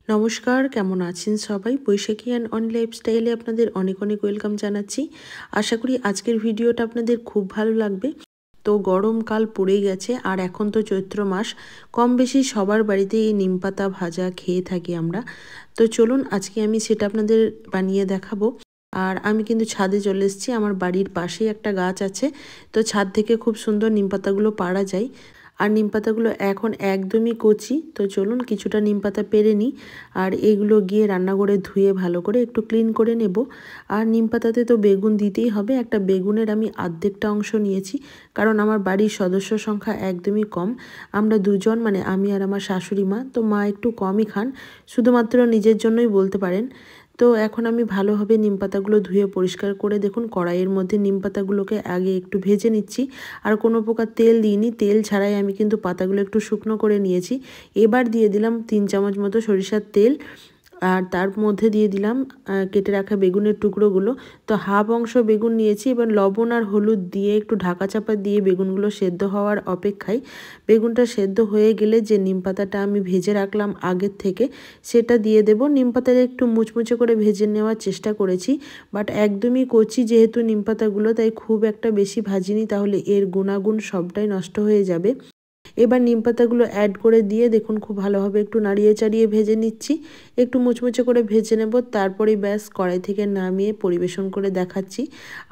নমস্কার, কেমন আছেন সবাই? বৈশাখী অ্যান্ড অন লাইফস্টাইলে আপনাদের অনেক অনেক ওয়েলকাম জানাচ্ছি। আশা করি আজকের ভিডিওটা আপনাদের খুব ভালো লাগবে। তো গরমকাল পড়ে গেছে আর এখন তো চৈত্র মাস, কম বেশি সবার বাড়িতে এই নিমপাতা ভাজা খেয়ে থাকি আমরা। তো চলুন আজকে আমি সেটা আপনাদের বানিয়ে দেখাবো। আর আমি কিন্তু ছাদে চলে এসেছি, আমার বাড়ির পাশেই একটা গাছ আছে, তো ছাদ থেকে খুব সুন্দর নিমপাতাগুলো পাড়া যায়। আর নিমপাতাগুলো এখন একদমই কচি, তো চলুন কিছুটা নিমপাতা পেরে নিই। আর এগুলো গিয়ে রান্নাঘরে ধুয়ে ভালো করে একটু ক্লিন করে নেব। আর নিমপাতাতে তো বেগুন দিতেই হবে, একটা বেগুনের আমি অর্ধেকটা অংশ নিয়েছি, কারণ আমার বাড়ির সদস্য সংখ্যা একদমই কম। আমরা দুজন, মানে আমি আর আমার শাশুড়ি মা, তো মা একটু কমই খান, শুধুমাত্র নিজের জন্যই বলতে পারেন। তো এখন আমি ভালোভাবে নিমপাতাগুলো ধুয়ে পরিষ্কার করে দেখুন কড়াইয়ের মধ্যে নিমপাতাগুলোকে আগে একটু ভেজে নিচ্ছি। আর কোনো প্রকার তেল দিইনি, তেল ছাড়াই আমি কিন্তু পাতাগুলো একটু শুকনো করে নিয়েছি। এবার দিয়ে দিলাম 3 চামচ মতো সরিষার তেল, আর তার মধ্যে দিয়ে দিলাম কেটে রাখা বেগুনের টুকরোগুলো। তো হাফ অংশ বেগুন নিয়েছি, এবার লবণ আর হলুদ দিয়ে একটু ঢাকা চাপা দিয়ে বেগুনগুলো সেদ্ধ হওয়ার অপেক্ষায়, বেগুনটা সেদ্ধ হয়ে গেলে যে নিমপাতাটা আমি ভেজে রাখলাম আগের থেকে সেটা দিয়ে দেব। নিমপাতাটা একটু মুচমুচে করে ভেজে নেওয়ার চেষ্টা করেছি, বাট একদমই কচি যেহেতু নিমপাতাগুলো, তাই খুব একটা বেশি ভাজিনি, তাহলে এর গুণাগুণ সবটাই নষ্ট হয়ে যাবে। এবার নিমপাতাগুলো অ্যাড করে দিয়ে দেখুন খুব ভালোভাবে একটু নাড়িয়ে চাড়িয়ে ভেজে নিচ্ছি, একটু মুচমুচে করে ভেজে নেব। তারপরে ব্যাস কড়াই থেকে নামিয়ে পরিবেশন করে দেখাচ্ছি।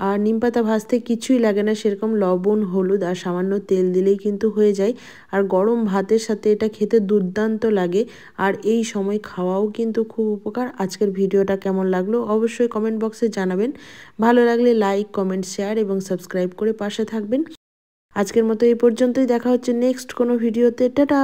আর নিমপাতা ভাজতে কিছুই লাগে না, সেরকম লবণ, হলুদ আর সামান্য তেল দিলেই কিন্তু হয়ে যায়। আর গরম ভাতের সাথে এটা খেতে দুর্দান্ত লাগে, আর এই সময় খাওয়াও কিন্তু খুব উপকার। আজকের ভিডিওটা কেমন লাগলো অবশ্যই কমেন্ট বক্সে জানাবেন। ভালো লাগলে লাইক, কমেন্ট, শেয়ার এবং সাবস্ক্রাইব করে পাশে থাকবেন। আজকের মতো এই পর্যন্তই, দেখা হচ্ছে নেক্সট কোনো ভিডিওতে। টাটা।